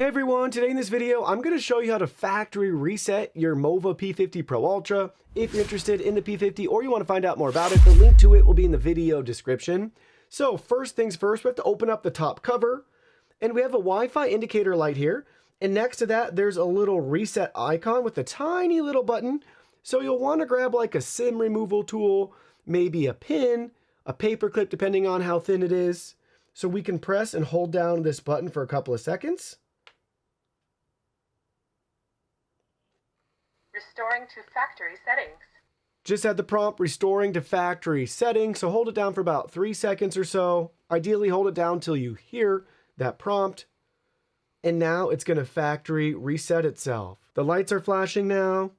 Hey everyone, today in this video, I'm going to show you how to factory reset your Mova P50 Pro Ultra. If you're interested in the P50 or you want to find out more about it, the link to it will be in the video description. So first things first, we have to open up the top cover and we have a Wi-Fi indicator light here. And next to that, there's a little reset icon with a tiny little button. So you'll want to grab like a SIM removal tool, maybe a pin, a paper clip, depending on how thin it is. So we can press and hold down this button for a couple of seconds. Restoring to factory settings. Just had the prompt restoring to factory settings, so hold it down for about 3 seconds or so. Ideally hold it down till you hear that prompt. And now it's going to factory reset itself. The lights are flashing now.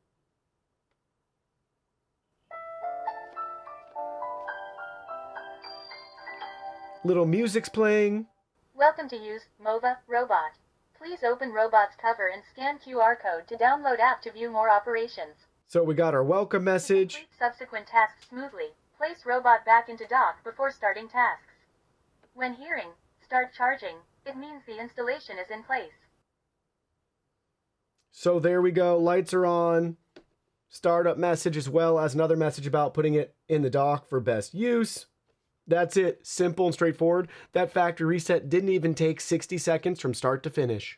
Little music's playing. Welcome to use Mova Robot. Please open Robot's cover and scan QR code to download app to view more operations. So we got our welcome message. To complete subsequent tasks smoothly, place Robot back into dock before starting tasks. When hearing start charging, it means the installation is in place. So there we go, lights are on. Startup message as well as another message about putting it in the dock for best use. That's it, simple and straightforward. That factory reset didn't even take 60 seconds from start to finish.